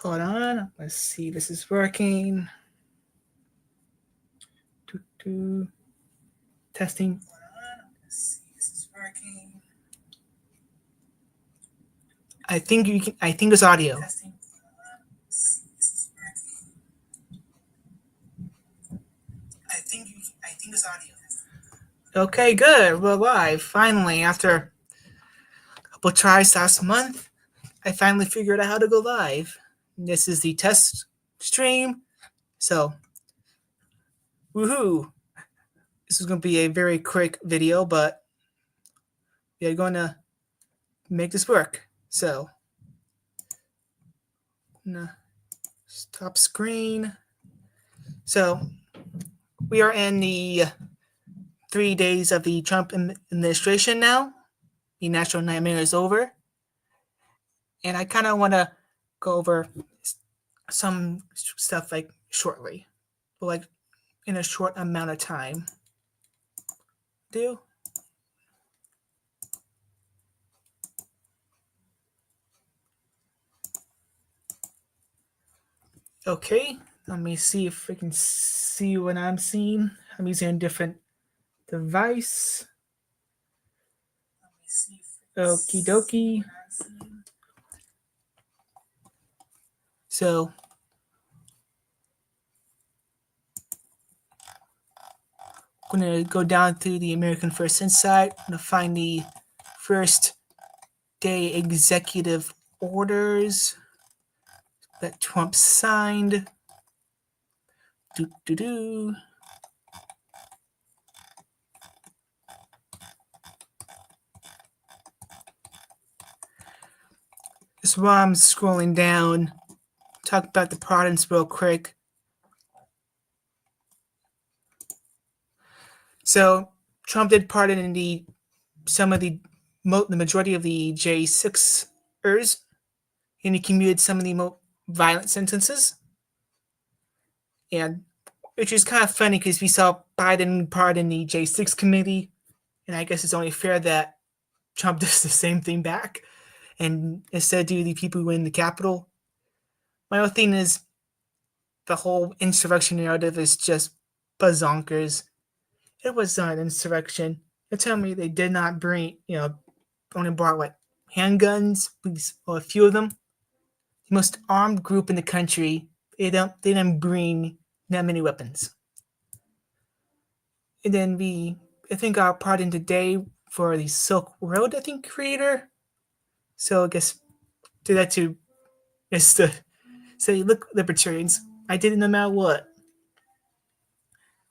Hold on. Let's see if this is working. Testing. Let's see if this is working. I think you can. I think there's audio. Testing. I think there's audio. Okay, good. We're live. Finally, after a couple tries last month, I finally figured out how to go live. This is the test stream. So, woohoo! This is going to be a very quick video, but we are going to make this work. So, stop screen. So, we are in the 3 days of the Trump administration now. The national nightmare is over. And I kind of want to go over some stuff like shortly, but like in a short amount of time. Okay, let me see if I can see what I'm seeing. I'm using a different device. Okie dokie. So, I'm going to go down to the American First Insight. I'm going to find the first day executive orders that Trump signed. This is why I'm scrolling down. Talk about the pardons real quick. So Trump did pardon in the majority of the J6ers, and he commuted some of the most violent sentences. And which is kind of funny because we saw Biden pardon the J6 committee, and I guess it's only fair that Trump does the same thing back, and instead do the people who win the Capitol. My whole thing is the whole insurrection narrative is just bazonkers. It was not an insurrection. They tell me they did not bring, only brought handguns, or a few of them. The most armed group in the country. They didn't bring that many weapons. And then I think our pardon today for the Silk Road, creator. So I guess do that to just to say, look, libertarians, I did it no matter what.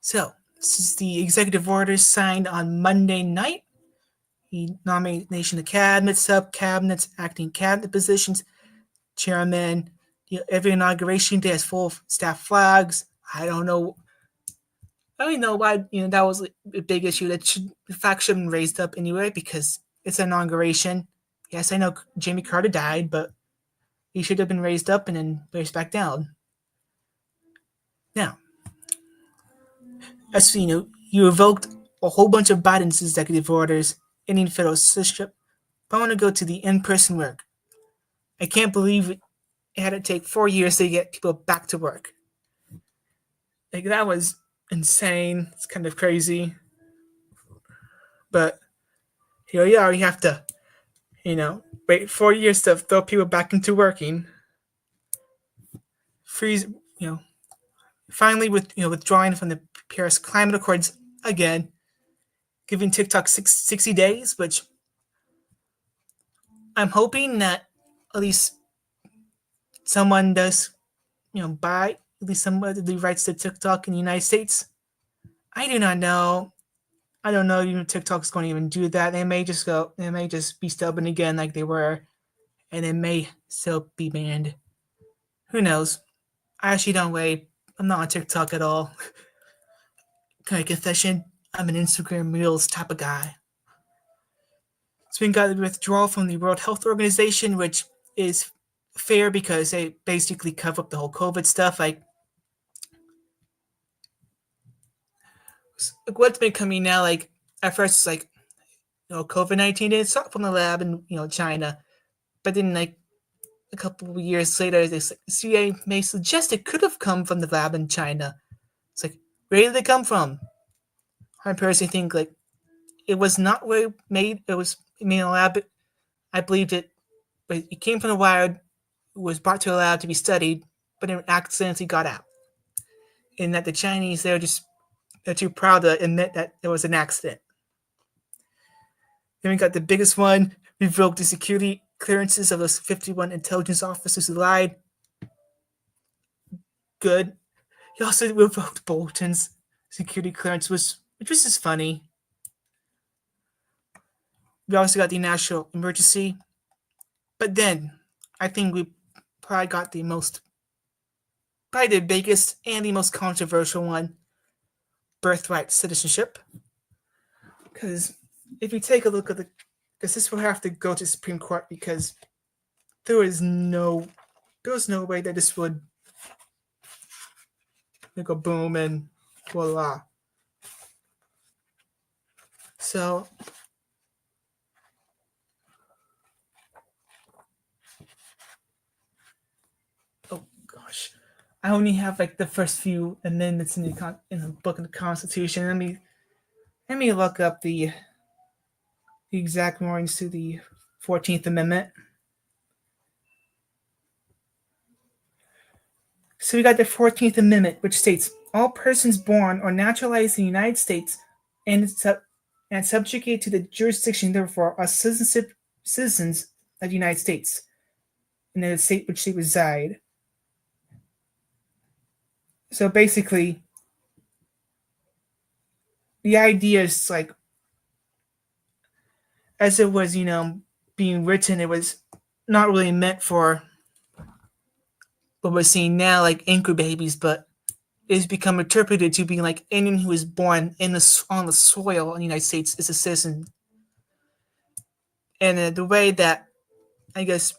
So this is the executive order signed on Monday night. The nomination of cabinet, sub-cabinets, acting cabinet positions, chairman. Every inauguration day has full staff flags. I don't know why that was a big issue. The fact should have been raised up anyway because it's an inauguration. Yes, I know Jimmy Carter died, but he should have been raised up and then raised back down. Now, as you revoked a whole bunch of Biden's executive orders ending federal censorship. But I want to go to the in-person work. I can't believe it had to take 4 years to get people back to work. That was insane. It's kind of crazy. But here we are. We have to, wait 4 years to throw people back into working. Freeze, finally withdrawing from the Paris Climate Accords again, giving TikTok 60 days, which I'm hoping that at least someone does, buy at least somebody the rights to TikTok in the United States. I do not know. I don't know if TikTok's going to even do that. They may just be stubborn again like they were, and it may still be banned. Who knows? I actually don't wait. I'm not on TikTok at all. Kind of confession, I'm an Instagram Reels type of guy. So we got the withdrawal from the World Health Organization, which is fair because they basically cover up the whole COVID stuff. What's been coming now, at first it's COVID-19 didn't start from the lab in China, but then a couple of years later, the CIA may suggest it could have come from the lab in China. It's like, where did it come from? I personally think like it was not where it made. It was made in a lab. I believed it, but it came from the wild. It was brought to a lab to be studied, but it accidentally got out. And that the Chinese they're too proud to admit that it was an accident. Then we got the biggest one: revoked the security clearances of those 51 intelligence officers who lied. Good. He also revoked Bolton's security clearance, which was just funny. We also got the national emergency. But then, I think we probably got probably the biggest and the most controversial one: birthright citizenship. Because if you take a look at because this will have to go to Supreme Court because there was no way that this would go boom and voila. So, oh gosh, I only have like the first few amendments in the book of the Constitution. Let me look up the exact warnings to the 14th Amendment. So we got the 14th Amendment, which states all persons born or naturalized in the United States and subjugated to the jurisdiction, therefore, are citizens of the United States in the state which they reside. So basically, the idea is like, as it was, being written, it was not really meant for what we're seeing now, like anchor babies, but it's become interpreted to be like anyone who is born on the soil in the United States is a citizen. And the way that I guess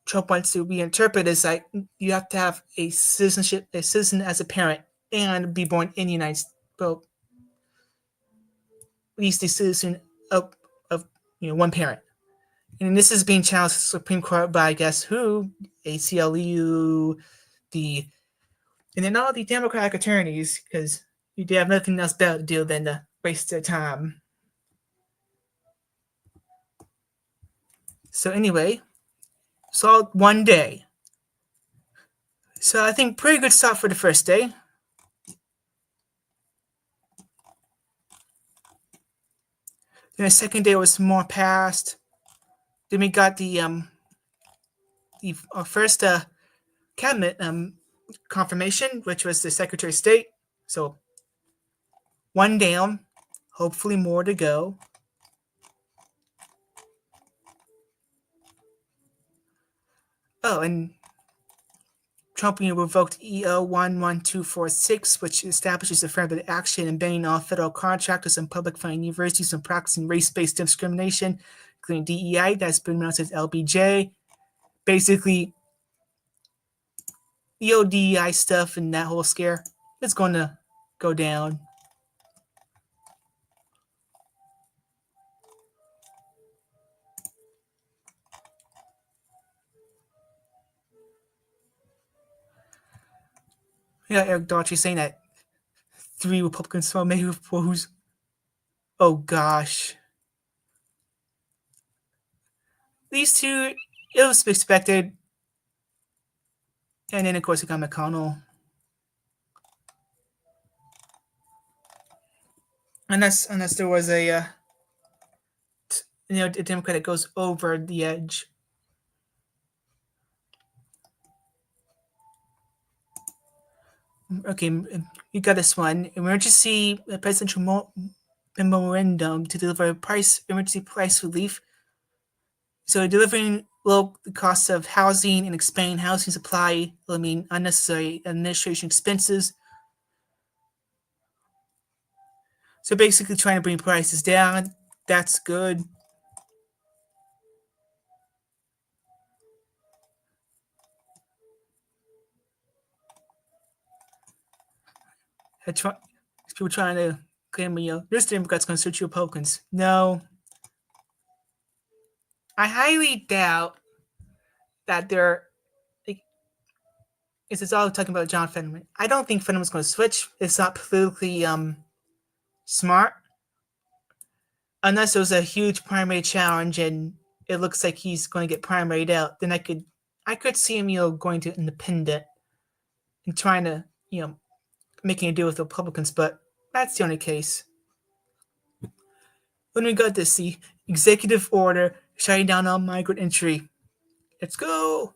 Trump wants to reinterpret is like you have to have a citizen as a parent, and be born in the United States. Well, at least a citizen of one parent. And this is being challenged to the Supreme Court by, I guess, who? ACLU, and then all the Democratic attorneys, because they have nothing else better to do than to waste their time. So anyway, so one day. So I think pretty good start for the first day. Then the second day was more passed. Then we got the first cabinet confirmation, which was the Secretary of State. So one down, hopefully more to go. Oh, and Trump revoked EO 11246, which establishes affirmative action and banning all federal contractors and public funding universities from practicing race-based discrimination, including DEI, that's been announced as LBJ. Basically, EO DEI stuff and that whole scare is going to go down. Yeah, Eric Daughtry saying that 3 Republicans saw may oppose. Oh gosh. These two, it was expected. And then, of course, we got McConnell. Unless there was a Democrat that goes over the edge. Okay, you got this one. Emergency presidential memorandum to deliver emergency price relief. So delivering low costs of housing and expanding housing supply will mean unnecessary administration expenses. So basically trying to bring prices down. That's good. People trying to claim, this Democrat's going to search Republicans. No. I highly doubt that they're it's all talking about John Fetterman. I don't think Fetterman's going to switch. It's not politically smart unless it was a huge primary challenge and it looks like he's going to get primaried out. Then I could see him going to independent and trying to making a deal with the Republicans. But that's the only case. When we got this, the executive order shutting down all migrant entry. Let's go.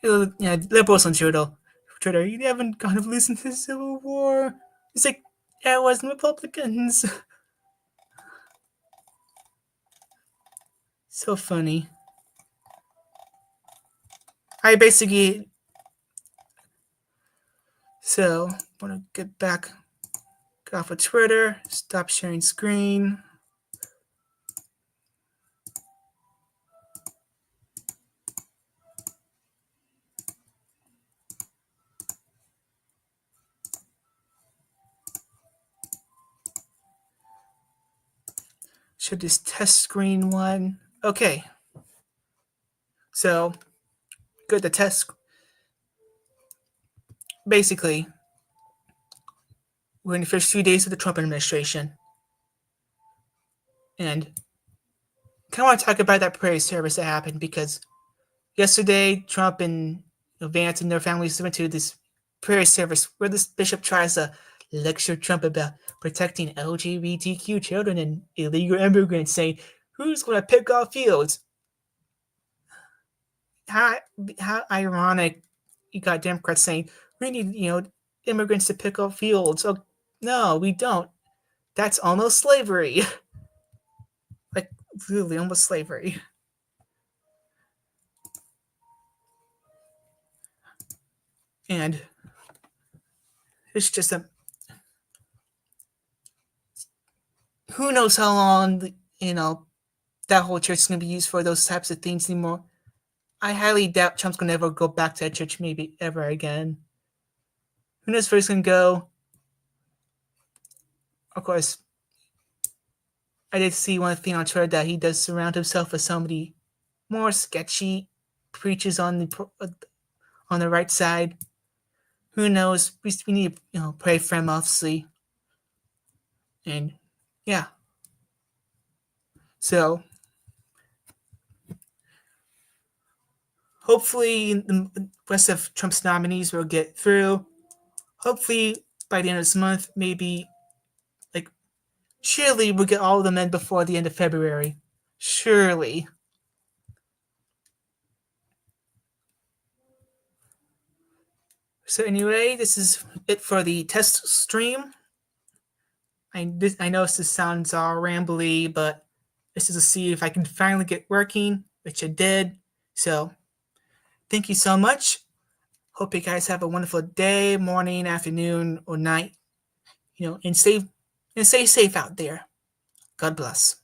Yeah, liberals on Twitter, you haven't kind of listened to the Civil War. It's like, yeah, it wasn't Republicans. So funny. I basically. So, I want to get back off of Twitter, stop sharing screen. Should this test screen one? Okay. So, good to test. Basically, we're in the first few days of the Trump administration. And I kind of want to talk about that prayer service that happened because yesterday, Trump and Vance and their families went to this prayer service where this bishop tries to lecture Trump about protecting LGBTQ children and illegal immigrants, saying, who's going to pick off fields? How ironic you got Democrats saying, we need, immigrants to pick up fields. Oh, no, we don't. That's almost slavery. Like, really, almost slavery. And it's just who knows how long, that whole church is going to be used for those types of things anymore. I highly doubt Trump's going to ever go back to that church maybe ever again. Who knows where he's going to go? Of course, I did see one thing on Twitter that he does surround himself with somebody more sketchy preachers on the right side. Who knows? We need to pray for him, obviously. And yeah. So hopefully the rest of Trump's nominees will get through. Hopefully by the end of this month, maybe surely we'll get all of them in before the end of February. Surely. So anyway, this is it for the test stream. I know this sounds all rambly, but this is to see if I can finally get working, which I did. So thank you so much. Hope you guys have a wonderful day, morning, afternoon, or night. And stay safe out there. God bless.